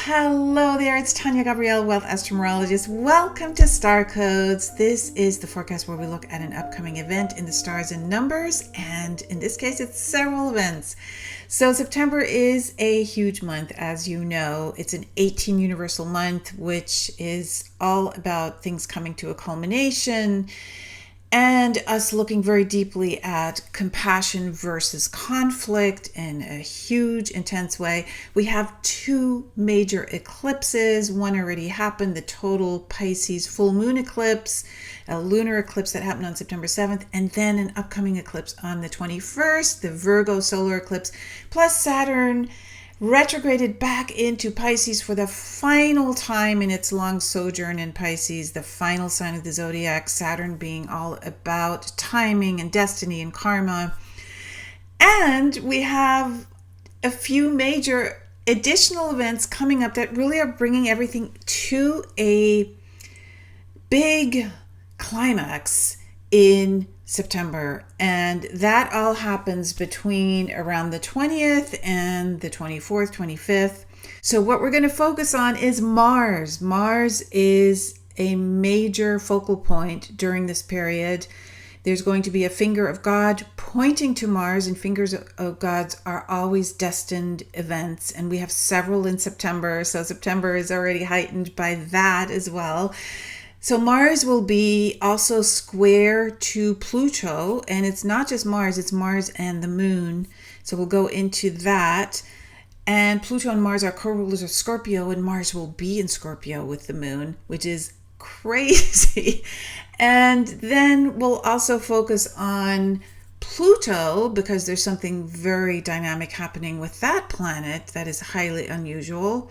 Hello there, it's Tania Gabrielle, Wealth Astro-Numerologist. Welcome to Star Codes. This is the forecast where we look at an upcoming event in the stars and numbers, and in this case, it's several events. So September is a huge month, as you know. It's an 18 universal month, which is all about things coming to a culmination and us looking very deeply at compassion versus conflict in a huge, intense way. We have two major eclipses. One already happened, the total Pisces full moon eclipse, a lunar eclipse that happened on September 7th, and then an upcoming eclipse on the 21st, the Virgo solar eclipse, plus Saturn retrograded back into Pisces for the final time in its long sojourn in Pisces, the final sign of the zodiac, Saturn being all about timing and destiny and karma. And we have a few major additional events coming up that really are bringing everything to a big climax in September, and that all happens between around the 20th and the 24th, 25th. So what we're going to focus on is Mars. Mars is a major focal point during this period. There's going to be a finger of God pointing to Mars, and fingers of Gods are always destined events, and we have several in September, so September is already heightened by that as well. So Mars will be also square to Pluto, and it's not just Mars, it's Mars and the moon. So we'll go into that. And Pluto and Mars are co-rulers of Scorpio, and Mars will be in Scorpio with the moon, which is crazy. And then we'll also focus on Pluto because there's something very dynamic happening with that planet that is highly unusual.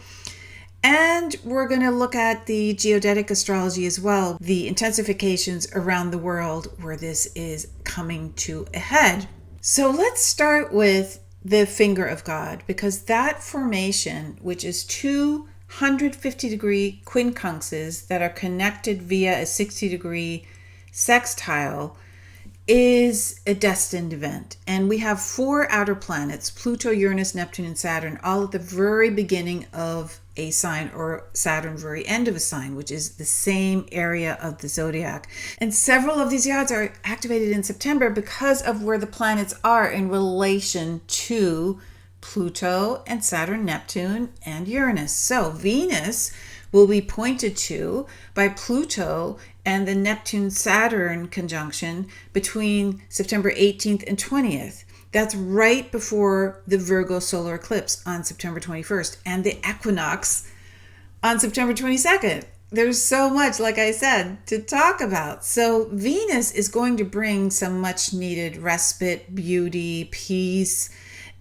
And we're going to look at the Geodetic astrology as well, the intensifications around the world where this is coming to a head. So let's start with the finger of God, because that formation, which is 250-degree quincunxes that are connected via a 60-degree sextile, is a destined event. And we have four outer planets, Pluto, Uranus, Neptune, and Saturn, all at the very beginning of a sign, or Saturn very end of a sign, which is the same area of the zodiac. And several of these yards are activated in September because of where the planets are in relation to Pluto and Saturn, Neptune, and Uranus. So Venus will be pointed to by Pluto and the Neptune-Saturn conjunction between September 18th and 20th. That's right before the Virgo solar eclipse on September 21st and the equinox on September 22nd. There's so much, like I said, to talk about. So Venus is going to bring some much needed respite, beauty, peace,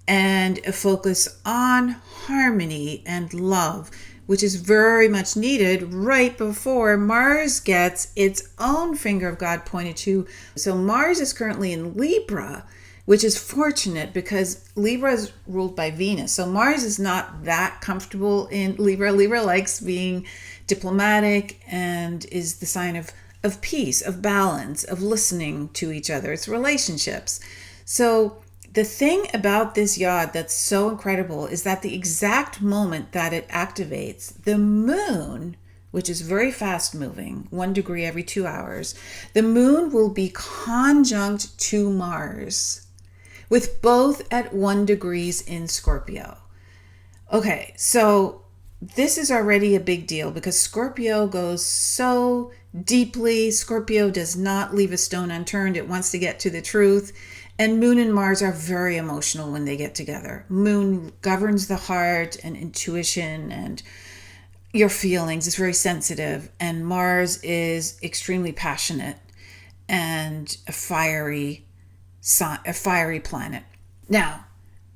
and a focus on harmony and love, which is very much needed right before Mars gets its own finger of God pointed to. So Mars is currently in Libra, which is fortunate because Libra is ruled by Venus. So Mars is not that comfortable in Libra. Libra likes being diplomatic and is the sign of peace, of balance, of listening to each other. It's relationships. So the thing about this yod that's so incredible is that the exact moment that it activates, the moon, which is very fast moving, 1 degree every 2 hours, the moon will be conjunct to Mars, with both at 1 degree in Scorpio. Okay, so this is already a big deal because Scorpio goes so deeply. Scorpio does not leave a stone unturned. It wants to get to the truth. And Moon and Mars are very emotional when they get together. Moon governs the heart and intuition and your feelings. It's very sensitive. And Mars is extremely passionate and a fiery planet. Now,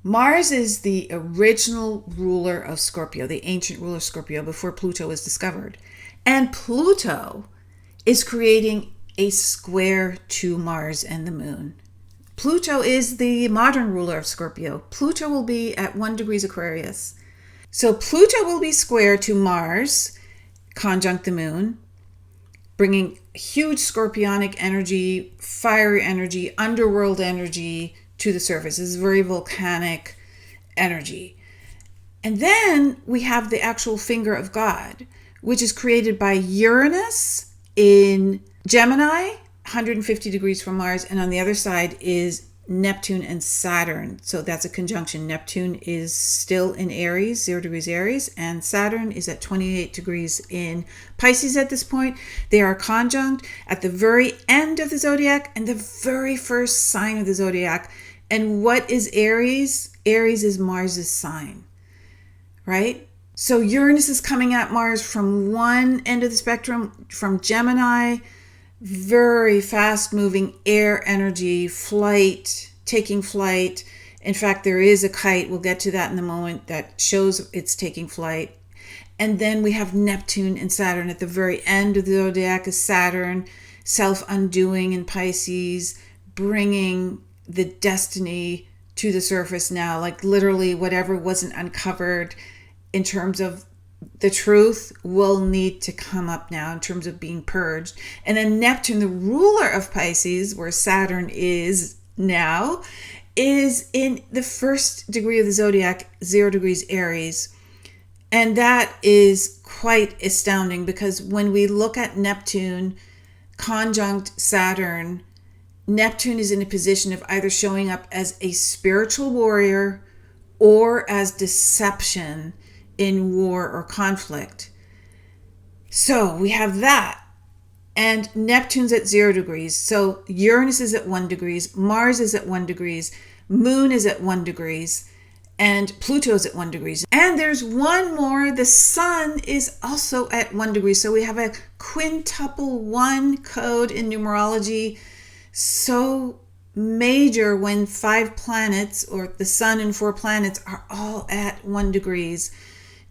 Mars is the original ruler of Scorpio, the ancient ruler of Scorpio before Pluto was discovered. And Pluto is creating a square to Mars and the moon. Pluto is the modern ruler of Scorpio. Pluto will be at 1 degree Aquarius. So Pluto will be square to Mars, conjunct the moon, bringing huge scorpionic energy, fiery energy, underworld energy to the surface. This is very volcanic energy. And then we have the actual finger of God, which is created by Uranus in Gemini, 150 degrees from Mars. And on the other side is Neptune and Saturn. So that's a conjunction. Neptune is still in Aries, 0 degrees Aries, and Saturn is at 28 degrees in Pisces at this point. They are conjunct at the very end of the zodiac and the very first sign of the zodiac. And what is Aries? Aries is Mars's sign, right? So Uranus is coming at Mars from one end of the spectrum, from Gemini, very fast moving air energy, flight, taking flight. In fact, there is a kite, we'll get to that in a moment, that shows it's taking flight. And then we have Neptune and Saturn at the very end of the zodiac is Saturn, self-undoing in Pisces, bringing the destiny to the surface now, like literally whatever wasn't uncovered in terms of the truth will need to come up now in terms of being purged. And then Neptune, the ruler of Pisces, where Saturn is now, is in the first degree of the zodiac, 0 degrees Aries. And that is quite astounding because when we look at Neptune conjunct Saturn, Neptune is in a position of either showing up as a spiritual warrior or as deception in war or conflict. So we have that. And Neptune's at 0 degrees. So Uranus is at 1 degrees. Mars is at 1 degrees. Moon is at 1 degrees. And Pluto is at 1 degrees. And there's one more. The Sun is also at 1 degree. So we have a quintuple 1 code in numerology. So major when 5 planets, or the Sun and 4 planets, are all at 1 degrees,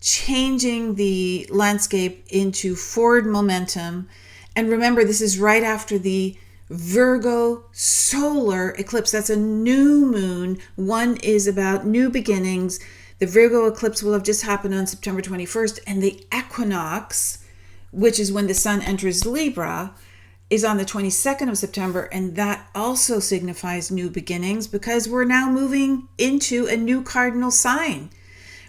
changing the landscape into forward momentum. And remember, this is right after the Virgo solar eclipse. That's a new moon. One is about new beginnings. The Virgo eclipse will have just happened on September 21st, and the equinox, which is when the sun enters Libra, is on the 22nd of September, and that also signifies new beginnings because we're now moving into a new cardinal sign,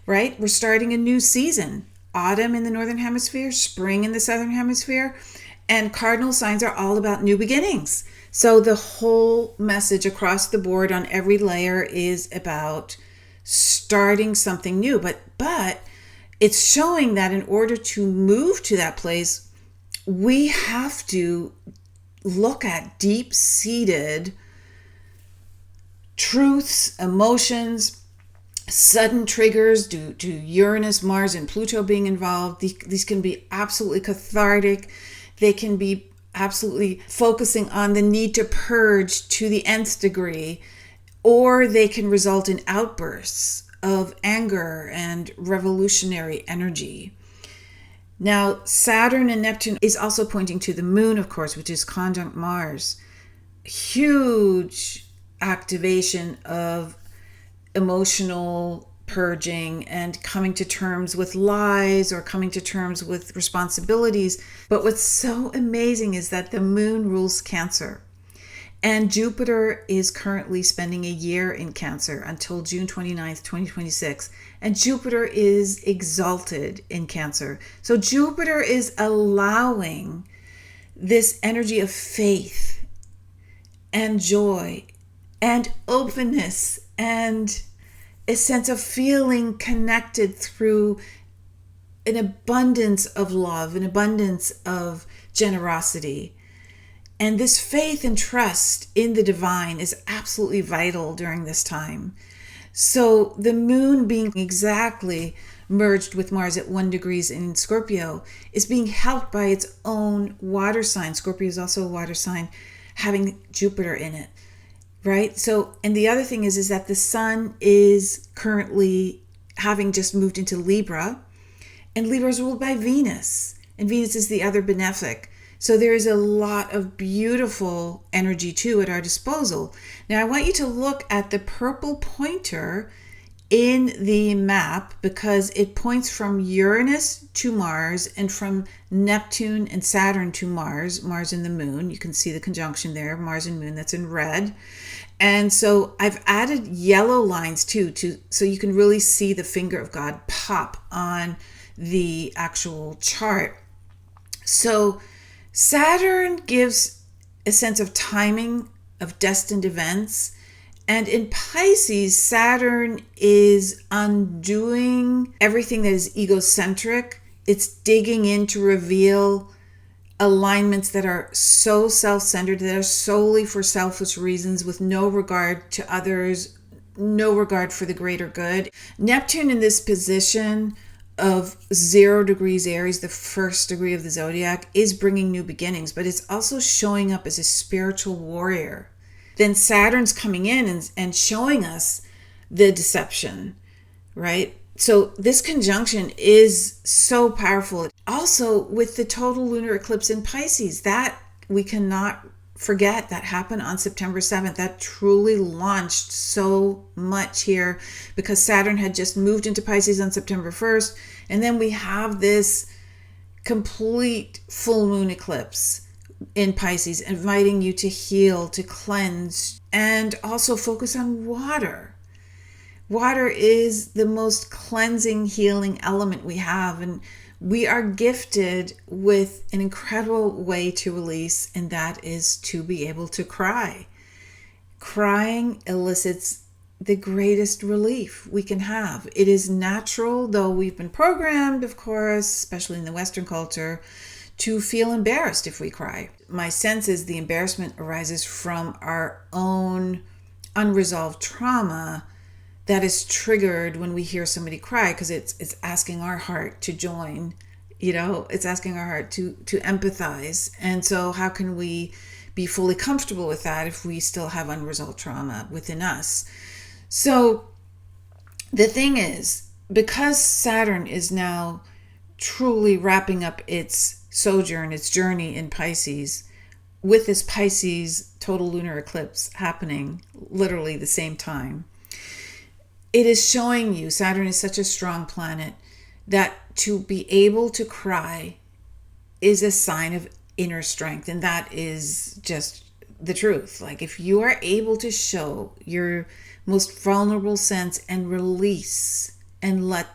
right? We're starting a new season. Autumn in the Northern Hemisphere, spring in the Southern Hemisphere, and cardinal signs are all about new beginnings. So the whole message across the board on every layer is about starting something new. But it's showing that in order to move to that place, we have to look at deep-seated truths, emotions, sudden triggers due to Uranus, Mars, and Pluto being involved. These can be absolutely cathartic. They can be absolutely focusing on the need to purge to the nth degree, or they can result in outbursts of anger and revolutionary energy. Now, Saturn and Neptune is also pointing to the moon, of course, which is conjunct Mars. Huge activation of emotional purging and coming to terms with lies or coming to terms with responsibilities. But what's so amazing is that the moon rules Cancer. And Jupiter is currently spending a year in Cancer until June 29th, 2026. And Jupiter is exalted in Cancer. So Jupiter is allowing this energy of faith and joy and openness and a sense of feeling connected through an abundance of love, an abundance of generosity. And this faith and trust in the divine is absolutely vital during this time. So the moon being exactly merged with Mars at 1 degrees in Scorpio is being helped by its own water sign. Scorpio is also a water sign, having Jupiter in it, right? So, and the other thing is that the sun is currently having just moved into Libra, and Libra is ruled by Venus, and Venus is the other benefic. So there is a lot of beautiful energy too at our disposal. Now I want you to look at the purple pointer in the map because it points from Uranus to Mars and from Neptune and Saturn to Mars, Mars and the moon. You can see the conjunction there, Mars and moon, that's in red. And so I've added yellow lines too, so you can really see the finger of God pop on the actual chart. So Saturn gives a sense of timing, of destined events. And in Pisces, Saturn is undoing everything that is egocentric. It's digging in to reveal alignments that are so self-centered, that are solely for selfish reasons with no regard to others, no regard for the greater good. Neptune in this position of 0 degrees Aries, the first degree of the zodiac, is bringing new beginnings, but it's also showing up as a spiritual warrior. Then Saturn's coming in and showing us the deception, right? So this conjunction is so powerful. Also, with the total lunar eclipse in Pisces, that we cannot forget, that happened on September 7th. That truly launched so much here because Saturn had just moved into Pisces on September 1st. And then we have this complete full moon eclipse in Pisces, inviting you to heal, to cleanse, and also focus on water. Water is the most cleansing, healing element we have, and we are gifted with an incredible way to release, and that is to be able to cry. Crying elicits the greatest relief we can have. It is natural, though we've been programmed, of course, especially in the Western culture, to feel embarrassed if we cry. My sense is the embarrassment arises from our own unresolved trauma that is triggered when we hear somebody cry, because it's asking our heart to join, it's asking our heart to empathize. And so how can we be fully comfortable with that if we still have unresolved trauma within us? So the thing is, because Saturn is now truly wrapping up its sojourn, its journey in Pisces, with this Pisces total lunar eclipse happening literally the same time, it is showing you, Saturn is such a strong planet, that to be able to cry is a sign of inner strength. And that is just the truth. Like, if you are able to show your most vulnerable sense and release and let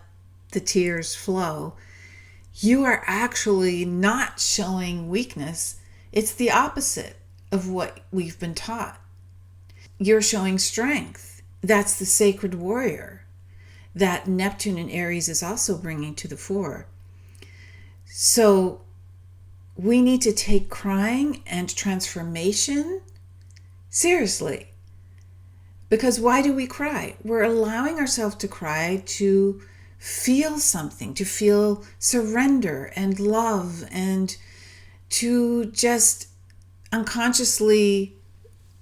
the tears flow, you are actually not showing weakness. It's the opposite of what we've been taught. You're showing strength. That's the sacred warrior that Neptune in Aries is also bringing to the fore. So we need to take crying and transformation seriously. Because why do we cry? We're allowing ourselves to cry to feel something, to feel surrender and love, and to just unconsciously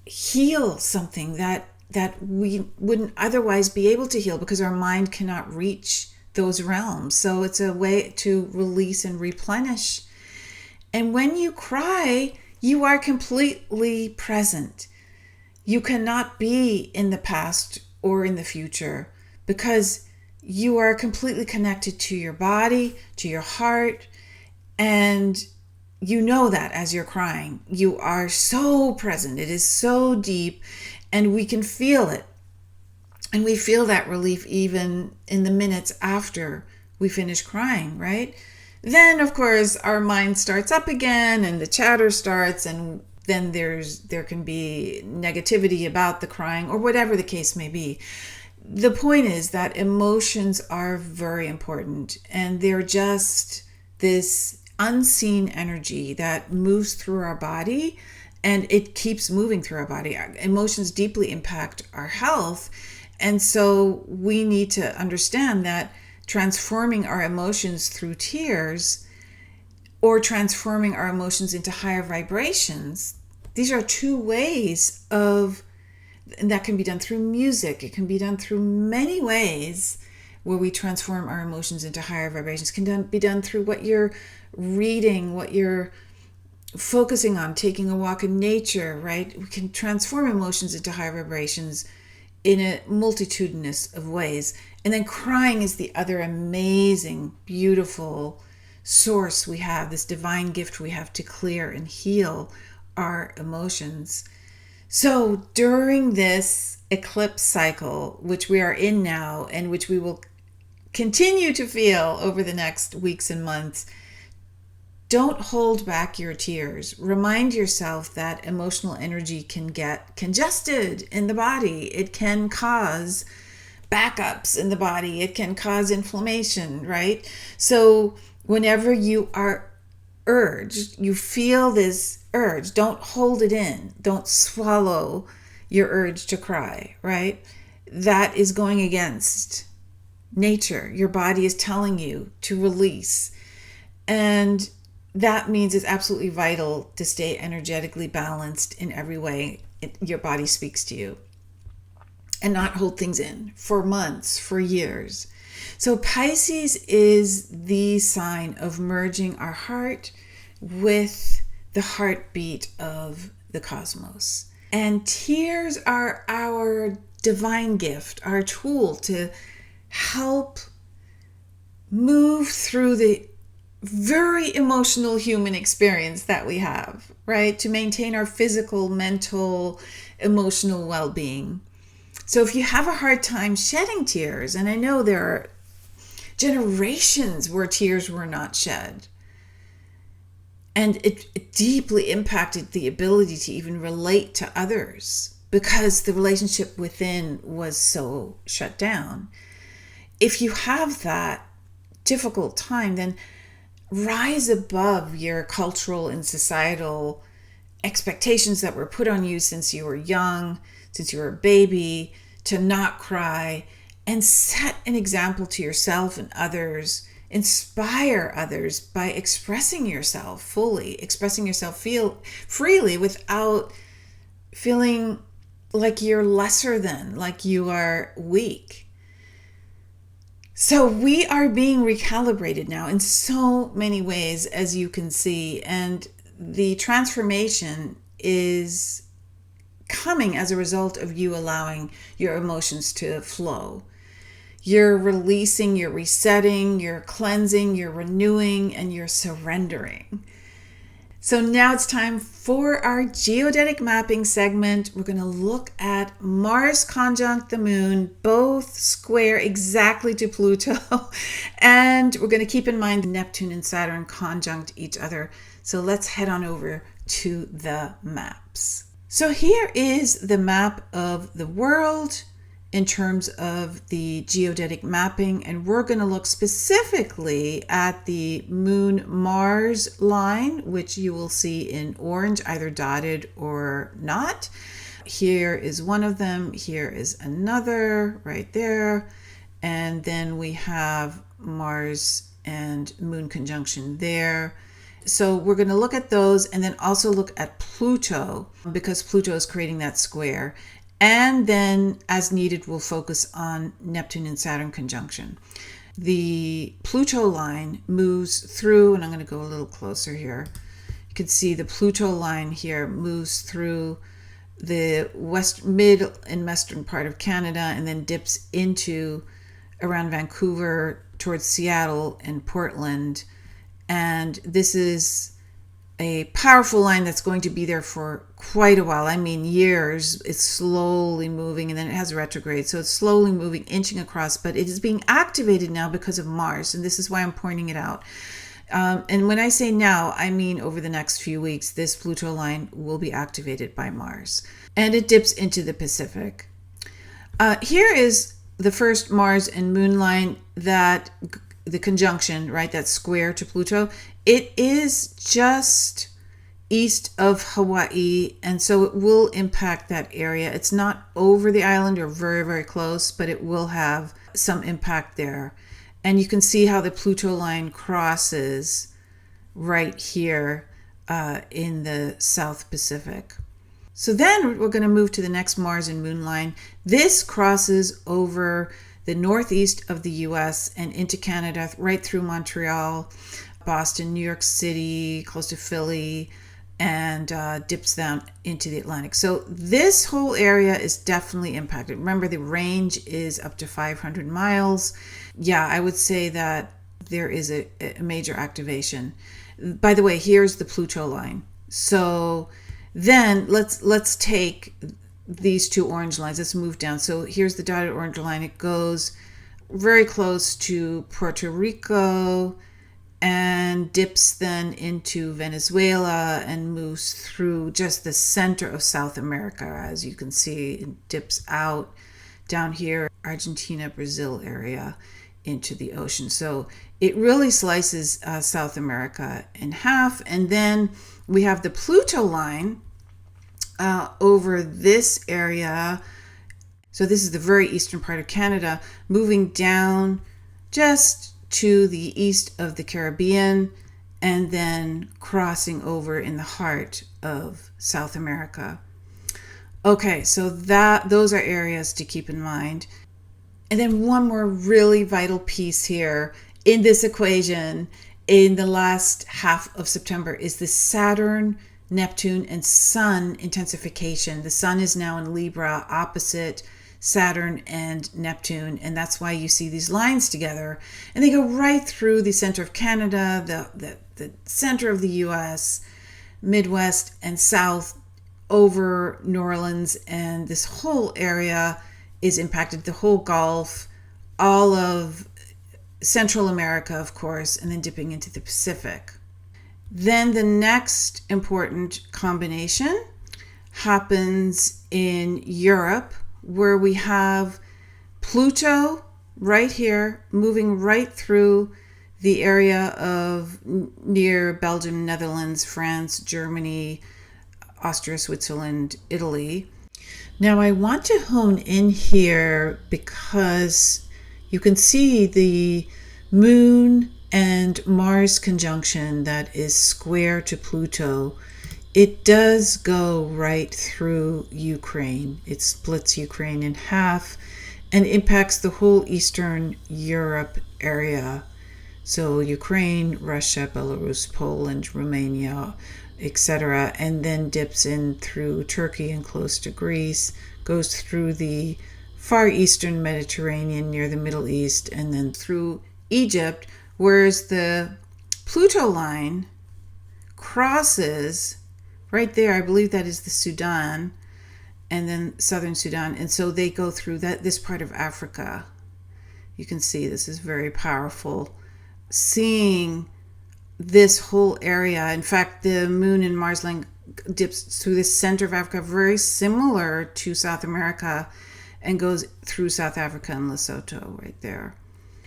heal something that we wouldn't otherwise be able to heal because our mind cannot reach those realms. So it's a way to release and replenish. And when you cry, you are completely present. You cannot be in the past or in the future because you are completely connected to your body, to your heart, and you know that as you're crying. You are so present. It is so deep, and we can feel it. And we feel that relief even in the minutes after we finish crying, right? Then, of course, our mind starts up again and the chatter starts, and then there can be negativity about the crying or whatever the case may be. The point is that emotions are very important, and they're just this unseen energy that moves through our body, and it keeps moving through our body. Emotions deeply impact our health, and so we need to understand that transforming our emotions through tears or transforming our emotions into higher vibrations, these are two ways of, and that can be done through music. It can be done through many ways where we transform our emotions into higher vibrations. It can be done through what you're reading, what you're focusing on, taking a walk in nature, right? We can transform emotions into higher vibrations in a multitudinous of ways. And then crying is the other amazing, beautiful source we have, this divine gift we have to clear and heal our emotions. So during this eclipse cycle, which we are in now and which we will continue to feel over the next weeks and months, don't hold back your tears. Remind yourself that emotional energy can get congested in the body. It can cause backups in the body. It can cause inflammation, right? So whenever you are urged, you feel this urge, don't hold it in. Don't swallow your urge to cry, right? That is going against nature. Your body is telling you to release. And that means it's absolutely vital to stay energetically balanced in every way your body speaks to you, and not hold things in for months, for years. So Pisces is the sign of merging our heart with the heartbeat of the cosmos. And tears are our divine gift, our tool to help move through the very emotional human experience that we have, right? To maintain our physical, mental, emotional well-being. So if you have a hard time shedding tears, and I know there are generations where tears were not shed, and it deeply impacted the ability to even relate to others because the relationship within was so shut down. If you have that difficult time, then rise above your cultural and societal expectations that were put on you since you were young, since you were a baby, to not cry, and set an example to yourself and others. Inspire others by expressing yourself fully, expressing yourself freely without feeling like you're lesser than, like you are weak. So we are being recalibrated now in so many ways, as you can see, and the transformation is coming as a result of you allowing your emotions to flow. You're releasing, you're resetting, you're cleansing, you're renewing, and you're surrendering. So now it's time for our geodetic mapping segment. We're going to look at Mars conjunct the moon, both square exactly to Pluto. And we're going to keep in mind Neptune and Saturn conjunct each other. So let's head on over to the maps. So here is the map of the world in terms of the geodetic mapping, and we're going to look specifically at the Moon-Mars line, which you will see in orange, either dotted or not. Here is one of them, here is another right there, and then we have Mars and Moon conjunction there. So we're going to look at those and then also look at Pluto, because Pluto is creating that square. And then, as needed, we'll focus on Neptune and Saturn conjunction. The Pluto line moves through, and I'm going to go a little closer here. You can see the Pluto line here moves through the mid and western part of Canada and then dips into around Vancouver towards Seattle and Portland. And this is a powerful line that's going to be there for quite a while. I mean years. It's slowly moving, and then it has retrograde. So it's slowly moving, inching across, but it is being activated now because of Mars. And this is why I'm pointing it out. And when I say now, I mean over the next few weeks, this Pluto line will be activated by Mars. And it dips into the Pacific. Here is the first Mars and Moon line, that the conjunction, right, that square to Pluto. It is just east of Hawaii, and so it will impact that area. It's not over the island or very, very close, but it will have some impact there. And you can see how the Pluto line crosses right here in the South Pacific. So then we're going to move to the next Mars and Moon line. This crosses over the northeast of the US and into Canada, right through Montreal, Boston, New York City, close to Philly, and dips down into the Atlantic. So this whole area is definitely impacted. Remember, the range is up to 500 miles. Yeah, I would say that there is a major activation. By the way, here's the Pluto line. So Then let's take these two orange lines. Let's move down. So here's the dotted orange line. It goes very close to Puerto Rico and dips then into Venezuela and moves through just the center of South America. As you can see, it dips out down here, Argentina, Brazil area into the ocean. So it really slices South America in half. And then we have the Pluto line over this area. So this is the very eastern part of Canada, moving down just to the east of the Caribbean and then crossing over in the heart of South America. Okay, so those are areas to keep in mind. And then one more really vital piece here in this equation in the last half of September is the Saturn, Neptune, and Sun intensification. The Sun is now in Libra opposite Saturn and Neptune, and that's why you see these lines together. And they go right through the center of Canada, the center of the US, Midwest and South, over New Orleans, and this whole area is impacted, the whole Gulf, all of Central America, of course, and then dipping into the Pacific. Then the next important combination happens in Europe, where we have Pluto right here, moving right through the area of near Belgium, Netherlands, France, Germany, Austria, Switzerland, Italy. Now I want to hone in here because you can see the Moon and Mars conjunction that is square to Pluto. It does go right through Ukraine. It splits Ukraine in half and impacts the whole Eastern Europe area. So Ukraine, Russia, Belarus, Poland, Romania, etc., and then dips in through Turkey and close to Greece, goes through the far eastern Mediterranean near the Middle East, and then through Egypt, whereas the Pluto line crosses right there. I believe that is the Sudan, and then southern Sudan, and so they go through this part of Africa. You can see this is very powerful. Seeing this whole area, in fact, the Moon and Mars line dips through the center of Africa, very similar to South America, and goes through South Africa and Lesotho right there.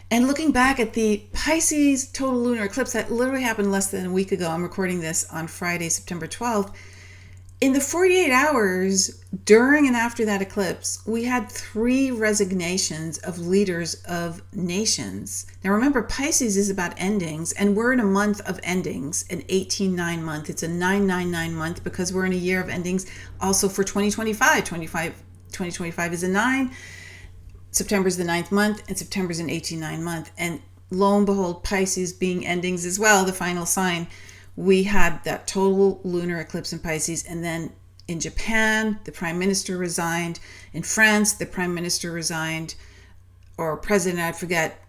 And looking back at the Pisces total lunar eclipse that literally happened less than a week ago, I'm recording this on Friday, September 12th. In the 48 hours during and after that eclipse, we had 3 resignations of leaders of nations. Now remember, Pisces is about endings, and we're in a month of endings, an 18-9 month. It's a 9-9-9 month because we're in a year of endings. Also for 2025 is a 9. September is the 9th month, and September is an 18-9 month. And lo and behold, Pisces being endings as well, the final sign, we had that total lunar eclipse in Pisces. And then in Japan, the prime minister resigned. In France, the prime minister resigned, or president, I forget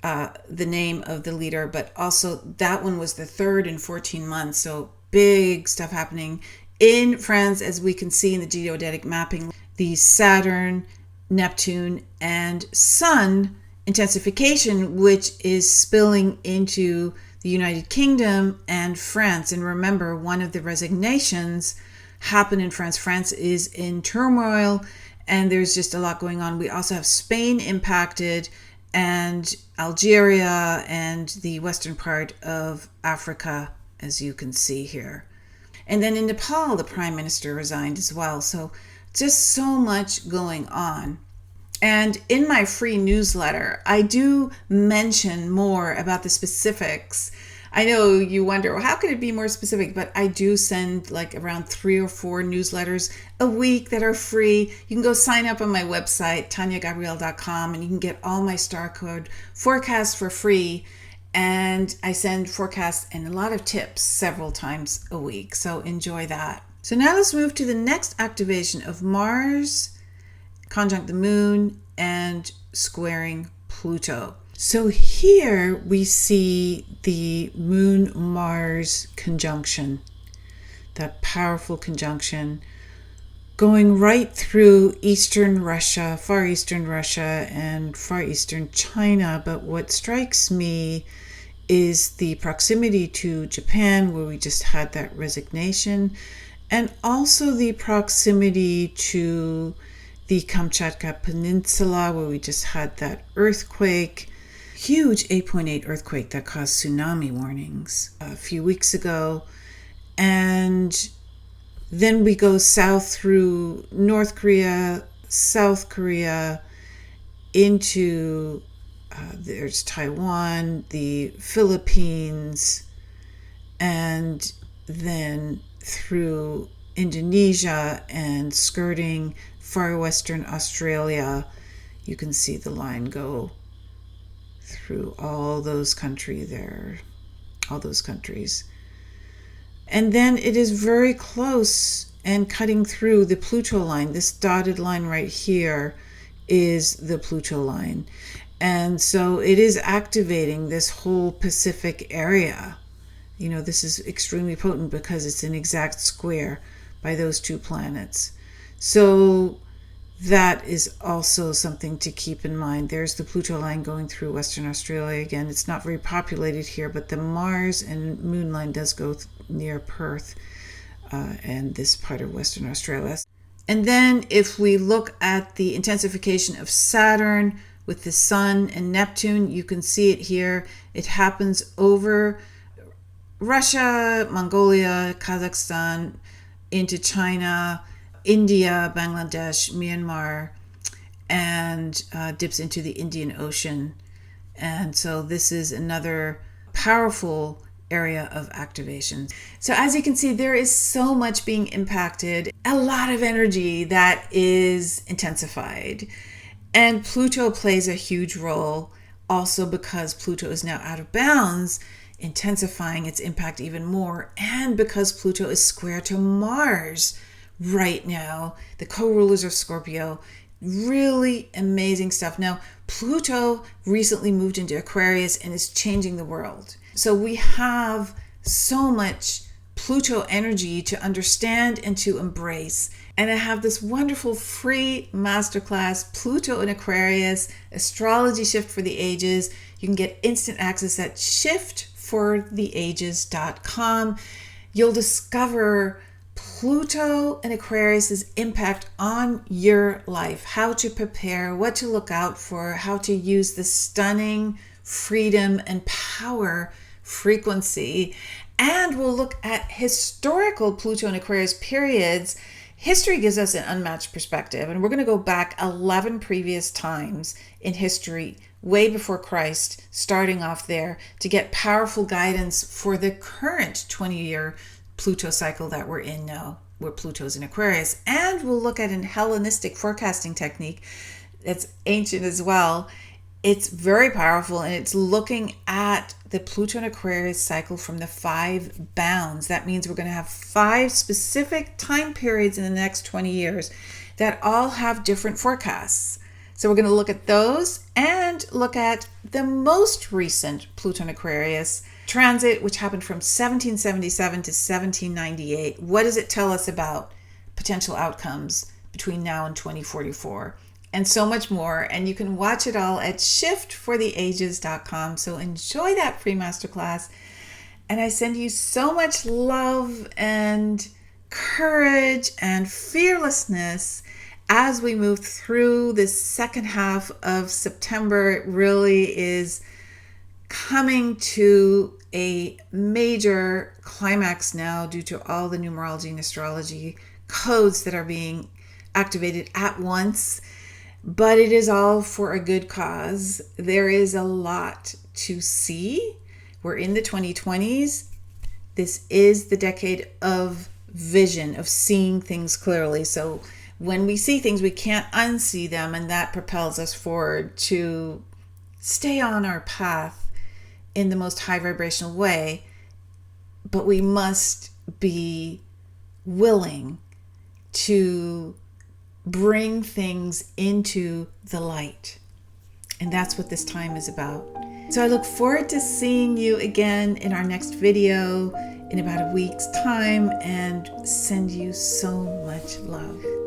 the name of the leader, but also that one was the third in 14 months. So big stuff happening in France, as we can see in the Geodetic mapping. The Saturn, Neptune, and Sun intensification, which is spilling into the United Kingdom and France. And remember, one of the resignations happened in France. France is in turmoil, and there's just a lot going on. We also have Spain impacted, and Algeria, and the western part of Africa, as you can see here. And then in Nepal, the prime minister resigned as well. So just so much going on. And in my free newsletter, I do mention more about the specifics. I know you wonder, well, how could it be more specific? But I do send like around 3 or 4 newsletters a week that are free. You can go sign up on my website, taniagabrielle.com, and you can get all my star code forecasts for free. And I send forecasts and a lot of tips several times a week. So enjoy that. So now let's move to the next activation of Mars conjunct the Moon and squaring Pluto. So here we see the Moon-Mars conjunction. that powerful conjunction going right through eastern Russia, far eastern Russia, and far eastern China. But what strikes me is the proximity to Japan, where we just had that resignation, and also the proximity to the Kamchatka Peninsula, where we just had that earthquake, huge 8.8 earthquake that caused tsunami warnings a few weeks ago. And then we go south through North Korea, South Korea, into there's Taiwan, the Philippines, and then through Indonesia and skirting far western Australia. You can see the line go through all those countries there, all those countries. And then it is very close and cutting through the Pluto line. This dotted line right here is the Pluto line. And so it is activating this whole Pacific area. You know, this is extremely potent because it's an exact square by those two planets. So that is also something to keep in mind. There's the Pluto line going through Western Australia. Again, it's not very populated here, but the Mars and Moon line does go near Perth and this part of Western Australia. And then if we look at the intensification of Saturn with the Sun and Neptune, you can see it here. It happens over Russia, Mongolia, Kazakhstan, into China, India, Bangladesh, Myanmar, and dips into the Indian Ocean. And so this is another powerful area of activation. So as you can see, there is so much being impacted, a lot of energy that is intensified. And Pluto plays a huge role also because Pluto is now out of bounds, intensifying its impact even more, and because Pluto is square to Mars right now, the co-rulers of Scorpio. Really amazing stuff. Now, Pluto recently moved into Aquarius and is changing the world. So we have so much Pluto energy to understand and to embrace. And I have this wonderful free masterclass, Pluto in Aquarius, Astrology Shift for the Ages. You can get instant access at shiftfortheages.com. You'll discover Pluto and Aquarius's impact on your life, how to prepare, what to look out for, how to use the stunning freedom and power frequency. And we'll look at historical Pluto and Aquarius periods. History gives us an unmatched perspective, and we're going to go back 11 previous times in history, way before Christ, starting off there to get powerful guidance for the current 20-year Pluto cycle that we're in now, where Pluto's in Aquarius. And we'll look at an Hellenistic forecasting technique that's ancient as well. It's very powerful, and it's looking at the Pluto and Aquarius cycle from the 5 bounds. That means we're going to have 5 specific time periods in the next 20 years that all have different forecasts. So we're going to look at those and look at the most recent Pluto and Aquarius transit, which happened from 1777 to 1798. What does it tell us about potential outcomes between now and 2044? And so much more. And you can watch it all at shiftfortheages.com. So enjoy that free masterclass. And I send you so much love and courage and fearlessness as we move through this second half of September. It really is coming to a major climax now due to all the numerology and astrology codes that are being activated at once. But it is all for a good cause. There is a lot to see. We're in the 2020s. This is the decade of vision, of seeing things clearly. So when we see things, we can't unsee them, and that propels us forward to stay on our path in the most high vibrational way. But we must be willing to bring things into the light. And that's what this time is about. So I look forward to seeing you again in our next video. in about a week's time and send you so much love.